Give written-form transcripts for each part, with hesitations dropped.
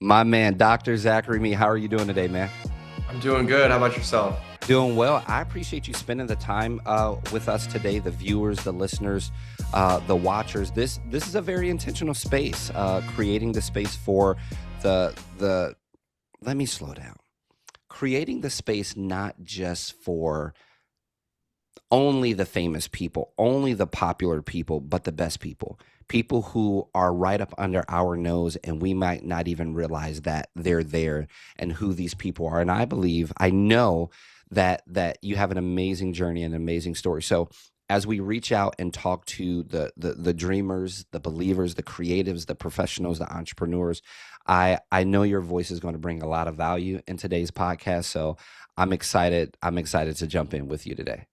My man, Dr. Zachary, me, how are you doing today, man? I'm doing good. How about yourself? Doing well. I appreciate you spending the time with us today, the viewers, the listeners, the watchers. This is a very intentional space, creating the space for the. Let me slow down. Creating the space not just for only the famous people, only the popular people, but the best people. People who are right up under our nose, and we might not even realize that they're there and who these people are. And I believe, I know that you have an amazing journey and an amazing story. So as we reach out and talk to the dreamers, the believers, the creatives, the professionals, the entrepreneurs, I know your voice is going to bring a lot of value in today's podcast. So I'm excited. I'm excited to jump in with you today.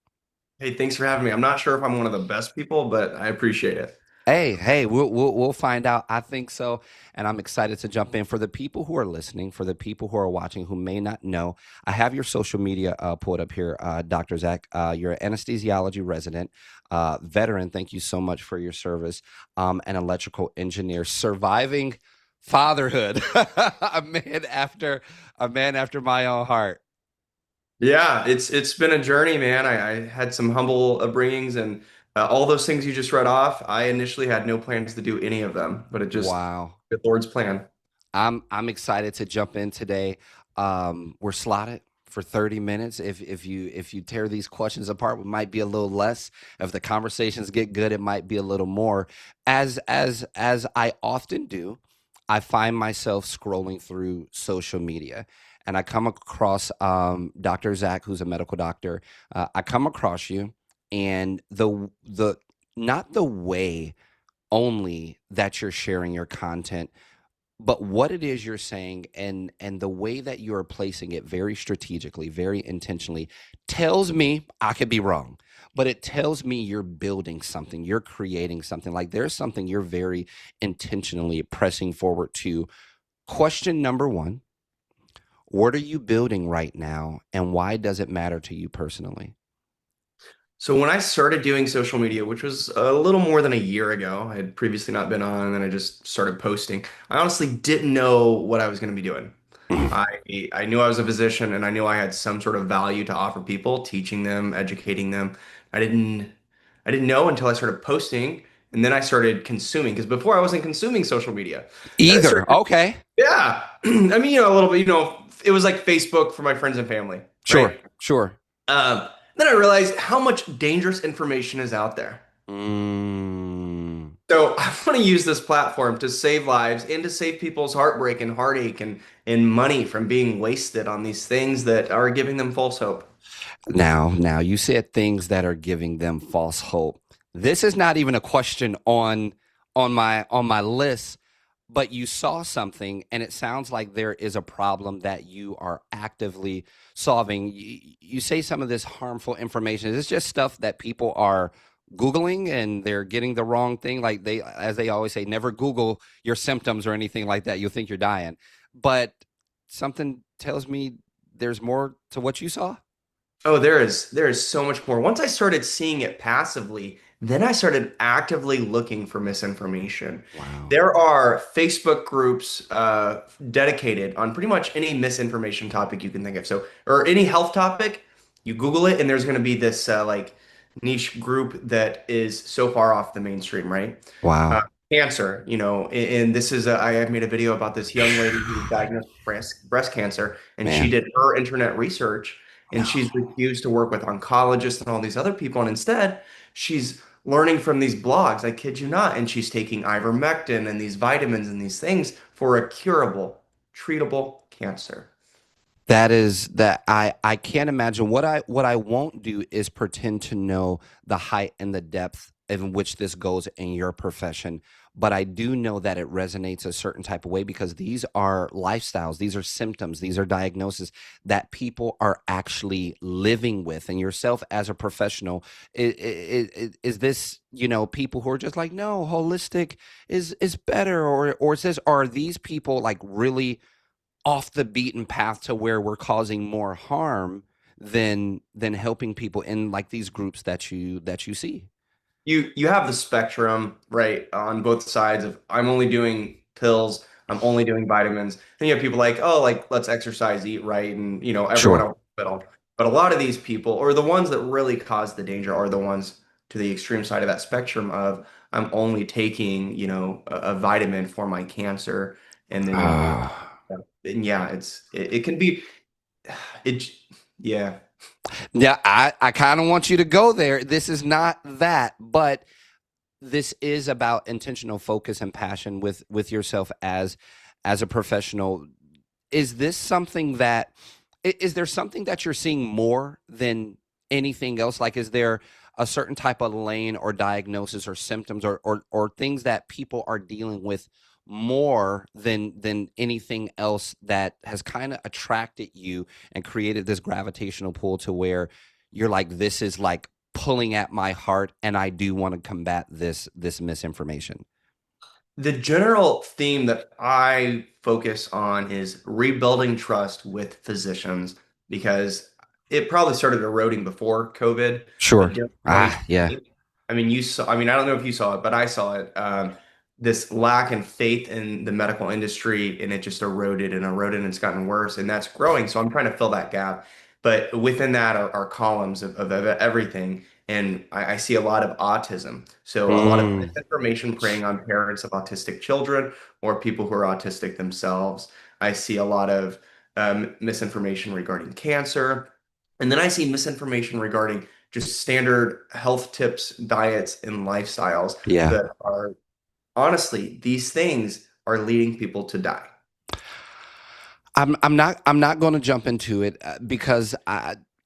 Hey, thanks for having me. I'm not sure if I'm one of the best people, but I appreciate it. Hey, we'll find out. I think so, and I'm excited to jump in. For the people who are listening, for the people who are watching, who may not know, I have your social media pulled up here, Dr. Zach. You're an anesthesiology resident, veteran. Thank you so much for your service. An electrical engineer, surviving fatherhood, a man after my own heart. Yeah, it's been a journey, man. I had some humble upbringings and all those things you just read off. I initially had no plans to do any of them, but it just Wow. the Lord's plan. I'm excited to jump in today. We're slotted for 30 minutes. If you tear these questions apart, it might be a little less. If the conversations get good, it might be a little more. As I often do, I find myself scrolling through social media, and I come across Dr. Zack, who's a medical doctor. I come across you, and the not the way only that you're sharing your content, but what it is you're saying, and the way that you're placing it very strategically, very intentionally, tells me, I could be wrong, but it tells me you're building something, you're creating something. Like there's something you're very intentionally pressing forward to. Question number one: what are you building right now, and why does it matter to you personally? So when I started doing social media, which was a little more than a year ago, I had previously not been on, and then I just started posting. I honestly didn't know what I was going to be doing. I I knew I was a physician and I knew I had some sort of value to offer people, teaching them, educating them. I didn't I didn't know until I started posting and then I started consuming because before I wasn't consuming social media. Then I Either. started, Okay. yeah. I mean, a little bit, it was like Facebook for my friends and family, Sure. right? Sure. Then I realized how much dangerous information is out there. Mm. So I want to use this platform to save lives and to save people's heartbreak and heartache and money from being wasted on these things that are giving them false hope. Now you said things that are giving them false hope. This is not even a question on my list, but you saw something, and it sounds like there is a problem that you are actively solving. You say some of this harmful information. It's just stuff that people are Googling, and they're getting the wrong thing. Like they, as they always say, never Google your symptoms or anything like that. You'll think you're dying. But something tells me there's more to what you saw. Oh, there is so much more. Once I started seeing it passively, then I started actively looking for misinformation. Wow. There are Facebook groups dedicated on pretty much any misinformation topic you can think of. So, or any health topic, you Google it, and there's going to be this like niche group that is so far off the mainstream, right? Uh, Wow. Cancer, and this is I have made a video about this young lady who was diagnosed with breast cancer, and she Man. did her internet research and she's No. refused to work with oncologists and all these other people. And instead, she's learning from these blogs. I kid you not. And she's taking ivermectin and these vitamins and these things for a curable, treatable cancer. That is that I can't imagine what I won't do is pretend to know the height and the depth in which this goes in your profession, but I do know that it resonates a certain type of way because these are lifestyles, these are symptoms, these are diagnoses that people are actually living with. And yourself as a professional, is this, people who are just like, no, holistic is better, or is this, are these people like really off the beaten path to where we're causing more harm than helping people in like these groups that you see? You have the spectrum, right, on both sides of I'm only doing pills, I'm only doing vitamins. And you have people like, oh, like let's exercise, eat right, and everyone Sure. else in the middle. But a lot of these people, or the ones that really cause the danger, are the ones to the extreme side of that spectrum of I'm only taking, a vitamin for my cancer, and then Ah. and yeah, it can be it yeah. Yeah, I kind of want you to go there. This is not that, but this is about intentional focus and passion with yourself as a professional. Is this something that is there something that you're seeing more than anything else? Like, is there a certain type of lane or diagnosis or symptoms or things that people are dealing with more than anything else that has kind of attracted you and created this gravitational pull to where you're like, this is like pulling at my heart and I do want to combat this misinformation? The general theme that I focus on is rebuilding trust with physicians because it probably started eroding before COVID, but Sure. during Ah, yeah. 2020, I mean, I don't know if you saw it, but I saw it. This lack in faith in the medical industry, and it just eroded and eroded, and it's gotten worse, and that's growing. So I'm trying to fill that gap. But within that are columns of everything. And I see a lot of autism. So a lot of Mm, misinformation preying on parents of autistic children or people who are autistic themselves. I see a lot of misinformation regarding cancer. And then I see misinformation regarding just standard health tips, diets, and lifestyles yeah. that are honestly, these things are leading people to die. I'm not going to jump into it because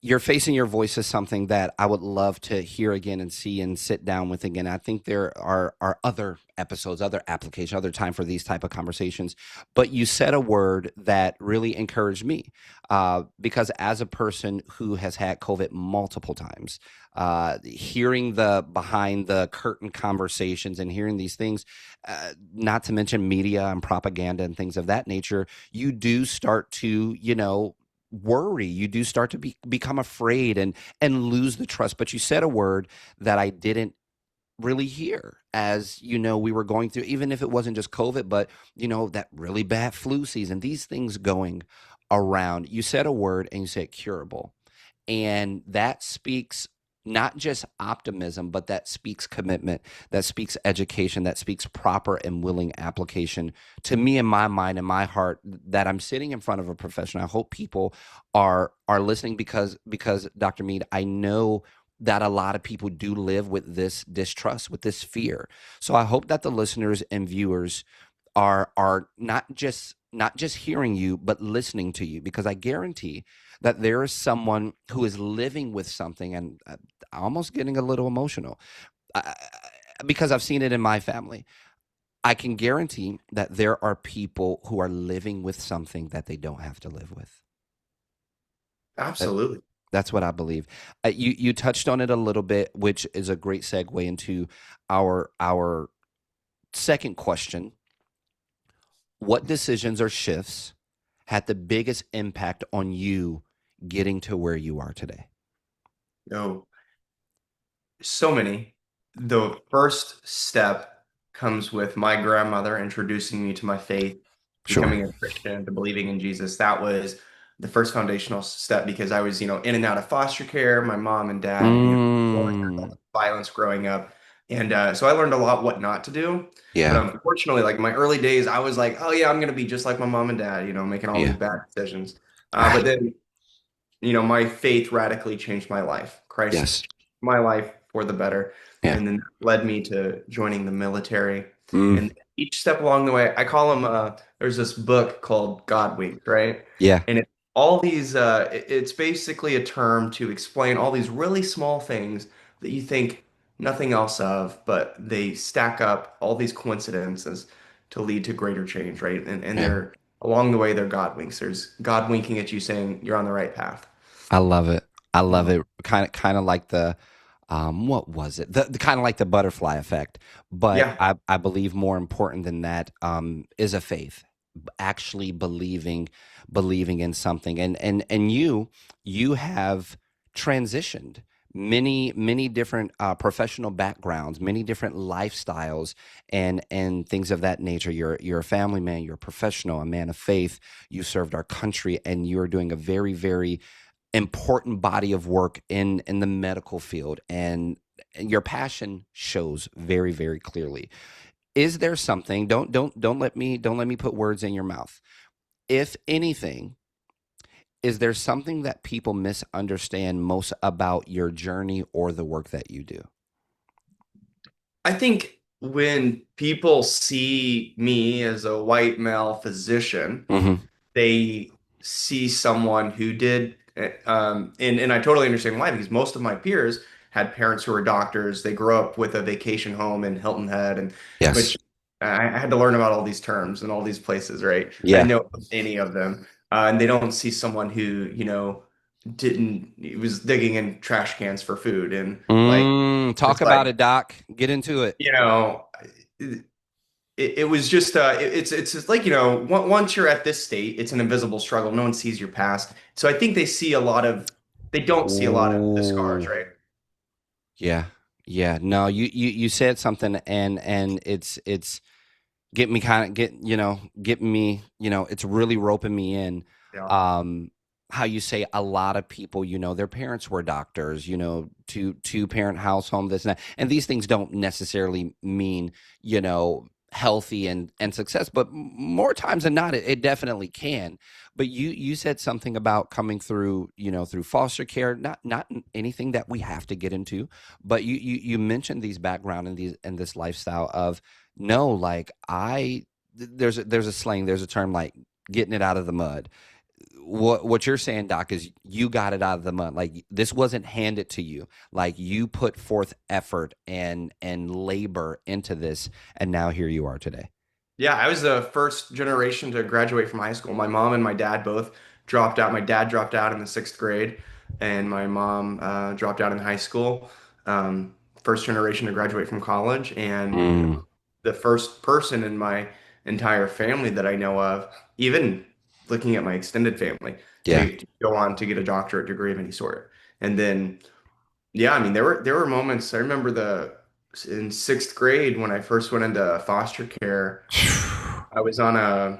your face and your voice is something that I would love to hear again and see and sit down with again. I think there are other episodes, other applications, other time for these type of conversations. But you said a word that really encouraged me because as a person who has had COVID multiple times, hearing the behind the curtain conversations and hearing these things, not to mention media and propaganda and things of that nature, you do start to, worry. You do start to become afraid and lose the trust. But you said a word that I didn't really hear as we were going through, even if it wasn't just COVID, but that really bad flu season, these things going around. You said a word and you said curable. And that speaks not just optimism, but that speaks commitment, that speaks education, that speaks proper and willing application to me in my mind and my heart that I'm sitting in front of a professional. I hope people are listening because Dr. Mead, I know that a lot of people do live with this distrust, with this fear. So I hope that the listeners and viewers are not just hearing you but listening to you, because I guarantee that there is someone who is living with something, and almost getting a little emotional uh, because I've seen it in my family. I can guarantee that there are people who are living with something that they don't have to live with. That, Absolutely. that's what I believe. You touched on it a little bit, which is a great segue into our second question. What decisions or shifts had the biggest impact on you getting to where you are today? No. So many. The first step comes with my grandmother introducing me to my faith, Sure. becoming a Christian, to believing in Jesus. That was the first foundational step because I was, in and out of foster care. My mom and dad, going through all Mm, the violence growing up. And so I learned a lot what not to do. But yeah. unfortunately, like my early days, I was like, oh yeah, I'm going to be just like my mom and dad, making all these Yeah. bad decisions. But Ah, then my faith radically changed my life. Christ yes. changed my life for the better. Yeah. And then that led me to joining the military. Mm, And each step along the way, I call them, there's this book called God Wink, right? yeah. And all these, it's basically a term to explain all these really small things that you think nothing else of, but they stack up all these coincidences to lead to greater change, right? And Yeah. they're along the way, they're God winks. There's God winking at you saying you're on the right path. I love it. I love Um, it. Kind of like the what was it? The kind of like the butterfly effect. But yeah, I believe more important than that is a faith. Actually believing in something. And you have transitioned many different professional backgrounds, many different lifestyles, and things of that nature. You're a family man, you're a professional, a man of faith. You served our country, and you are doing a very important body of work in the medical field, and your passion shows very clearly. Is there something? Don't let me put words in your mouth. If anything, is there something that people misunderstand most about your journey or the work that you do? I think when people see me as a white male physician, Hmm. they see someone who did, and I totally understand why, because most of my peers had parents who were doctors. They grew up with a vacation home in Hilton Head, and Yes. which I had to learn about all these terms and all these places, right? I Yeah. didn't know any of them, and they don't see someone who, didn't was digging in trash cans for food and like Talk just about like it, Doc. Get into it. you know. It was just it's just like once you're at this state, it's an invisible struggle. No one sees your past, so I think they don't see a lot of the scars, Ooh. right? Yeah. Yeah. No, you said something, and it's get me kind of get me, it's really roping me in. Yeah. um how you say a lot of people, their parents were doctors, two parent house home, this and that, and these things don't necessarily mean healthy and success, but more times than not it definitely can. But you said something about coming through, through foster care, not anything that we have to get into, but you mentioned these background and these and this lifestyle of, no, like there's a slang, there's a term like getting it out of the mud. What you're saying, Doc, is you got it out of the mud. Like this wasn't handed to you. Like you put forth effort and labor into this, and now here you are today. Yeah, I was the first generation to graduate from high school. My mom and my dad both dropped out. My dad dropped out in the sixth grade, and my mom dropped out in high school. First generation to graduate from college, and Mm, the first person in my entire family that I know of, even looking at my extended family, yeah. to go on to get a doctorate degree of any sort. And then, yeah, I mean, there were moments. I remember the in sixth grade when I first went into foster care. I was on a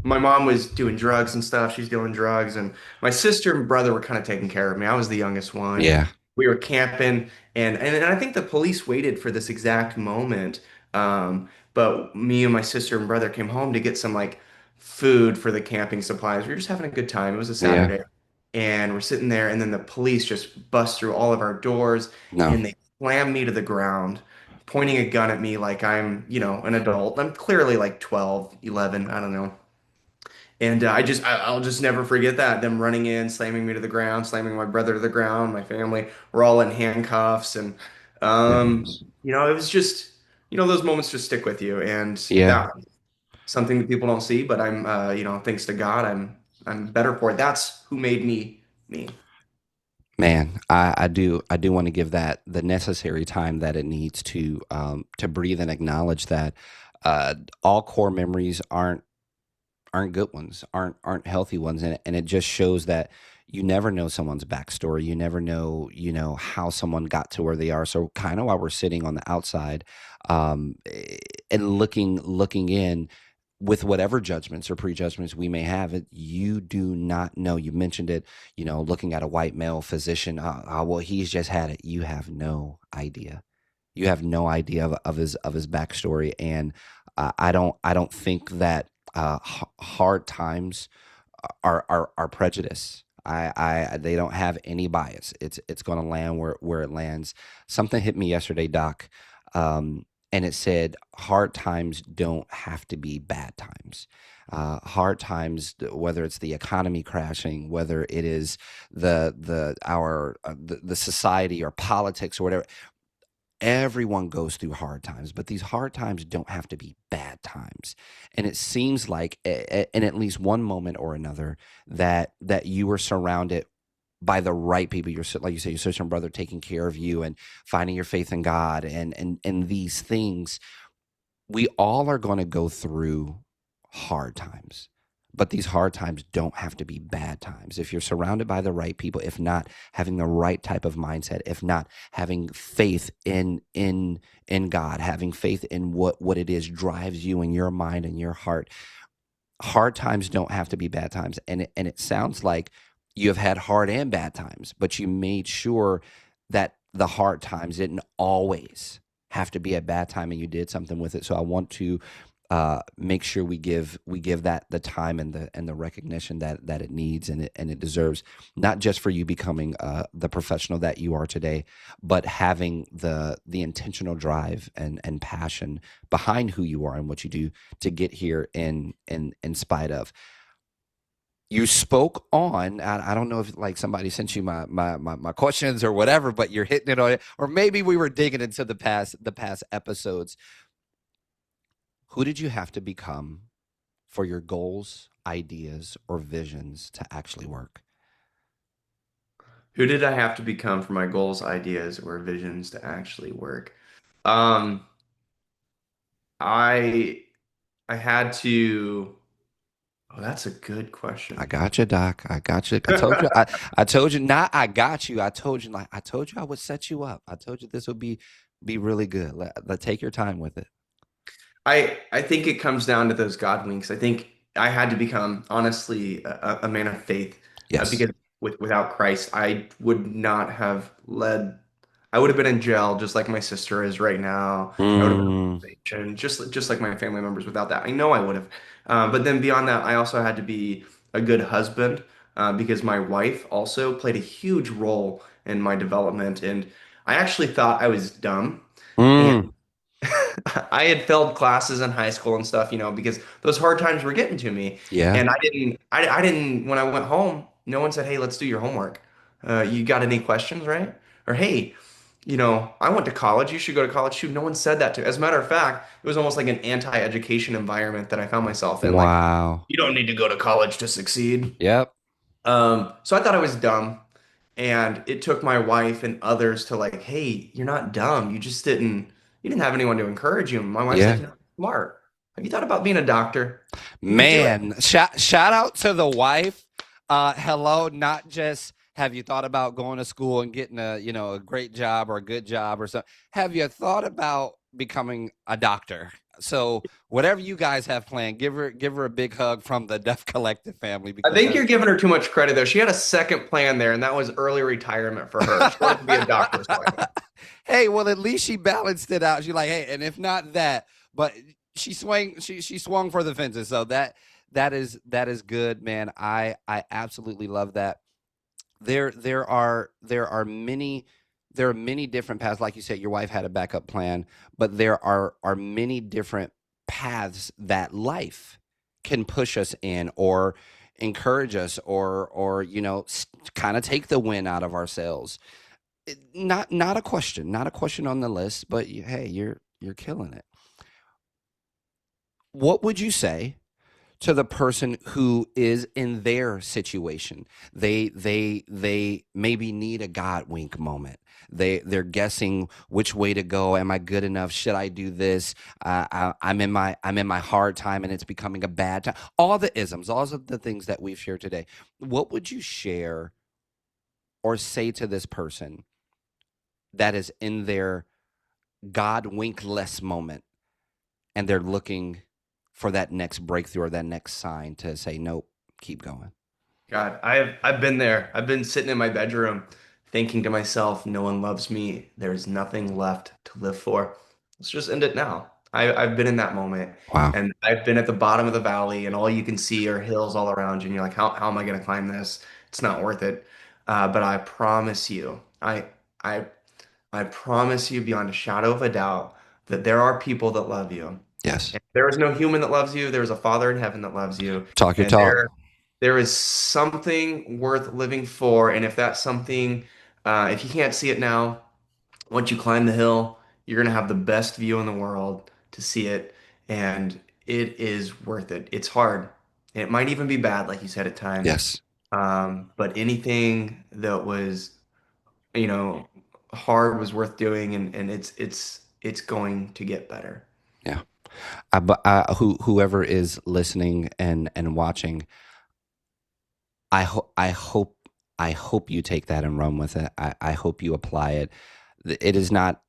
My mom was doing drugs and stuff. She's doing drugs, and my sister and brother were kind of taking care of me. I was the youngest one. Yeah. We were camping, and I think the police waited for this exact moment. But me and my sister and brother came home to get some like food for the camping supplies. We were just having a good time. It was a Yeah. Saturday, and we're sitting there, and then the police just bust through all of our doors, No. and they slam me to the ground, pointing a gun at me like I'm, an adult. I'm clearly like 12, 11, I don't know. And I'll just never forget that. Them running in, slamming me to the ground, slamming my brother to the ground, my family. We're all in handcuffs. And, Goodness. it was just, those moments just stick with you. And Yeah. that something that people don't see, but thanks to God, I'm better for it. That's who made me me. Man, I do want to give that the necessary time that it needs to breathe and acknowledge that uh, all core memories aren't good ones, aren't healthy ones, and it just shows that you never know someone's backstory. You never know, how someone got to where they are. So kind of while we're sitting on the outside, and looking in with whatever judgments or prejudgments we may have, you do not know. You mentioned it, looking at a white male physician. Well, he's just had it. You have no idea. You have no idea of his backstory, and I don't think that hard times are prejudice. They don't have any bias. It's going to land where it lands. Something hit me yesterday, Doc, and it said hard times don't have to be bad times. Hard times, whether it's the economy crashing, whether it is the society or politics or whatever, everyone goes through hard times, but these hard times don't have to be bad times. And it seems like in at least one moment or another that you were surrounded by the right people. You're like you say, your sister and brother taking care of you and finding your faith in God, and these things. We all are going to go through hard times. But these hard times don't have to be bad times. If you're surrounded by the right people, if not having the right type of mindset, if not having faith in God, having faith in what it is drives you in your mind and your heart, hard times don't have to be bad times. And it sounds like you have had hard and bad times, but you made sure that the hard times didn't always have to be a bad time, and you did something with it. So I want to make sure we give that the time and the recognition that it needs and it deserves, not just for you becoming the professional that you are today, but having the intentional drive and passion behind who you are and what you do to get here in spite of. You spoke on, I don't know if like somebody sent you my questions or whatever, but you're hitting it on it, or maybe we were digging into the past episodes. Who did you have to become for your goals, ideas, or visions to actually work? Who did I have to become for my goals, ideas, or visions to actually work? Um, I I had to. Oh, that's a good I question. got you, Doc. I got you. I told you. I told you. Not. I got you. I told you. Like I told you, I would set you up. I told you this would be really good. Let take your time with it. I think it comes down to those God winks. I think I had to become honestly a man of faith Yes. because without Christ, I would not have led. I would have been in jail just like my sister is right now. I would have been on Mm, probation, just like my family members. Without that, I know I would have. But then beyond that, I also had to be a good husband because my wife also played a huge role in my development, and I actually thought I was dumb. mm, I had failed classes in high school and stuff, because those hard times were getting to me. yeah. And I didn't, when I went home, no one said, "Hey, let's do your homework. You got any questions, right?" Or, "Hey, I went to college. You should go to college too." No one said that to me. As a matter of fact, it was almost like an anti-education environment that I found myself in. Like, Wow. you don't need to go to college to succeed. Yep. So I thought I was dumb, and it took my wife and others to like, "Hey, you're not dumb. You didn't have anyone to encourage you." And my wife said, Yeah. "No, you're smart. Have you thought about being a doctor? You could do it." Man, shout out to the wife. Hello, not just have you thought about going to school and getting a great job or a good job or something. Have you thought about becoming a doctor? So whatever you guys have planned, give her a big hug from the Deaf Collective family I because think that you're giving her too much credit though. She had a second plan there, and that was early retirement for her. She wanted to be a doctor's wife. hey, well at least she balanced it out. She's like, hey, and if not that, but she swung for the fences. So that is good, man. I absolutely love that. There are many different paths. Like you said, your wife had a backup plan, but there are many different paths that life can push us in or encourage us or kind of take the win out of ourselves. Not a question on the list, but hey, you're killing it. What would you say to the person who is in their situation? They maybe need a God wink moment. They're guessing which way to go. Am I good enough? Should I do this? I'm in my hard time and it's becoming a bad time. All the isms, all of the things that we've shared today. What would you share or say to this person that is in their God winkless moment and they're looking for that next breakthrough or that next sign to say, nope, keep going? God, I've been there. I've been sitting in my bedroom thinking to myself, "No one loves me. There's nothing left to live for. Let's just end it now." I've been in that moment, Wow. and I've been at the bottom of the valley, and all you can see are hills all around you, and you're like, "How am I going to climb this? It's not worth it." But I promise you, I I promise you beyond a shadow of a doubt that there are people that love you. Yes. And there is no human that loves you. There is a Father in heaven that loves you. Talk your And talk. there is something worth living for. And if that's something, if you can't see it now, once you climb the hill, you're going to have the best view in the world to see it. And it is worth it. It's hard. It might even be bad, like you said at times. Yes. But anything that was, you know, hard was worth doing. And it's going to get better. Yeah. Whoever is listening and watching, I hope I hope you take that and run with it. I hope you apply it. It is not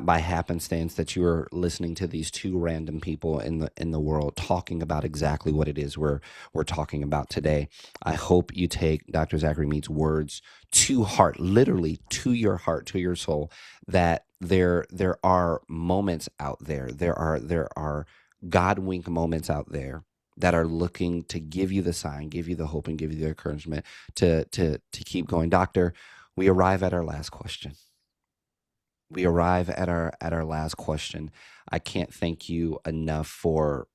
by happenstance that you are listening to these two random people in the world talking about exactly what it is we're talking about today. I hope you take Dr. Zachary Mead's words to heart, literally to your heart, to your soul, that there are moments out there. There are God wink moments out there that are looking to give you the sign, give you the hope, and give you the encouragement to keep going. Doctor, we arrive at our last question. We arrive at our last question. I can't thank you enough for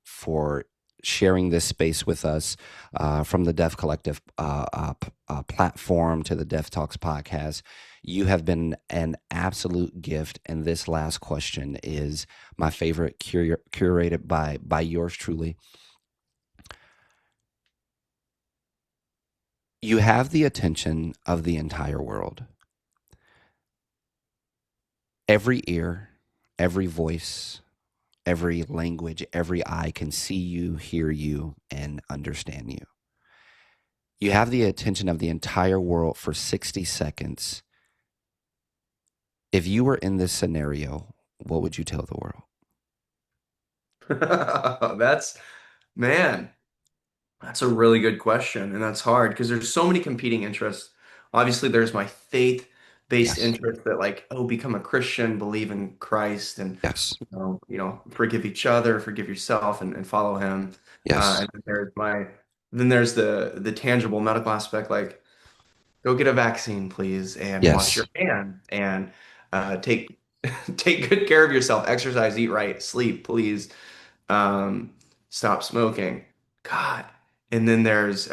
sharing this space with us, from the Deaf Collective platform to the Deaf Talks podcast. You have been an absolute gift, and this last question is my favorite, curated by yours truly. You have the attention of the entire world. Every ear, every voice, every language, every eye can see you, hear you, and understand you. You have the attention of the entire world for 60 seconds. If you were in this scenario, what would you tell the world? That's, man, that's a really good question. And that's hard because there's so many competing interests. Obviously, there's my faith-based Yes, interest that like, oh, become a Christian, believe in Christ, and yes, forgive each other, forgive yourself, and follow him. yes, And then there's the tangible medical aspect, like go get a vaccine, please, and wash your yes. hands and take take good care of yourself, exercise, eat right, sleep, please. Um, Stop smoking. God. And then there's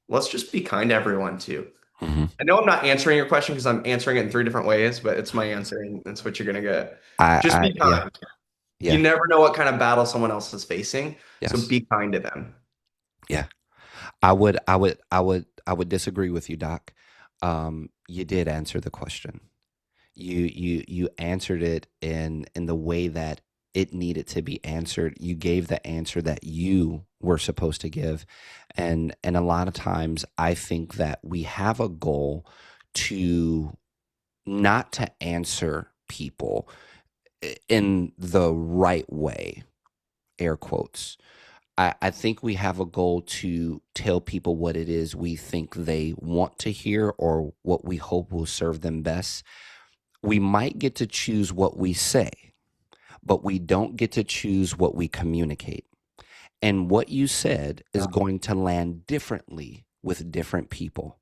let's just be kind to everyone too. Hmm. I know I'm not answering your question because I'm answering it in three different ways, but it's my answer and that's what you're gonna get. Just be Yeah, kind. You yeah, never know what kind of battle someone else is facing, so yes, be kind to them. yeah. I would disagree with you, Doc. You did answer the question. You answered it in the way that it needed to be answered. You gave the answer that you were supposed to give. And a lot of times I think that we have a goal to not to answer people in the right way, air quotes. I think we have a goal to tell people what it is we think they want to hear or what we hope will serve them best. We might get to choose what we say, but we don't get to choose what we communicate. And what you said is going to land differently with different people.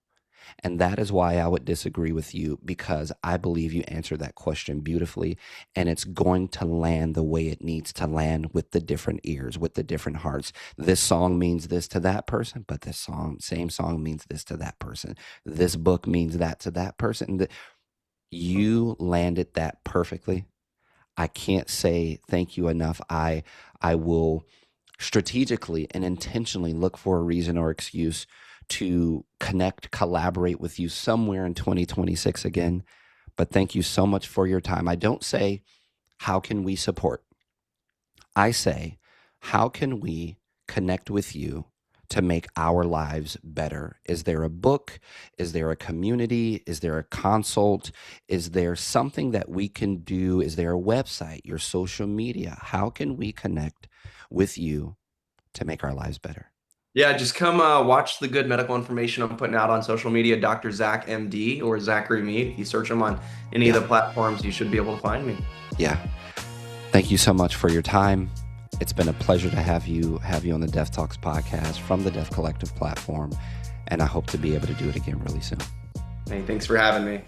And that is why I would disagree with you, because I believe you answered that question beautifully, and it's going to land the way it needs to land with the different ears, with the different hearts. This song means this to that person, but same song means this to that person. This book means that to that person. You landed that perfectly. I can't say thank you enough. I will strategically and intentionally look for a reason or excuse to connect, collaborate with you somewhere in 2026 again. But thank you so much for your time. I don't say, how can we support? I say, how can we connect with you to make our lives better? Is there a book? Is there a community? Is there a consult? Is there something that we can do? Is there a website, your social media? How can we connect with you to make our lives better? Yeah, just come watch the good medical information I'm putting out on social media, Dr. Zack MD or Zachary Mead. If you search them on any of Yeah, the platforms, you should be able to find me. yeah. Thank you so much for your time. It's been a pleasure to have you on the Deaf Talks podcast from the Deaf Collective platform, and I hope to be able to do it again really soon. Hey, thanks for having me.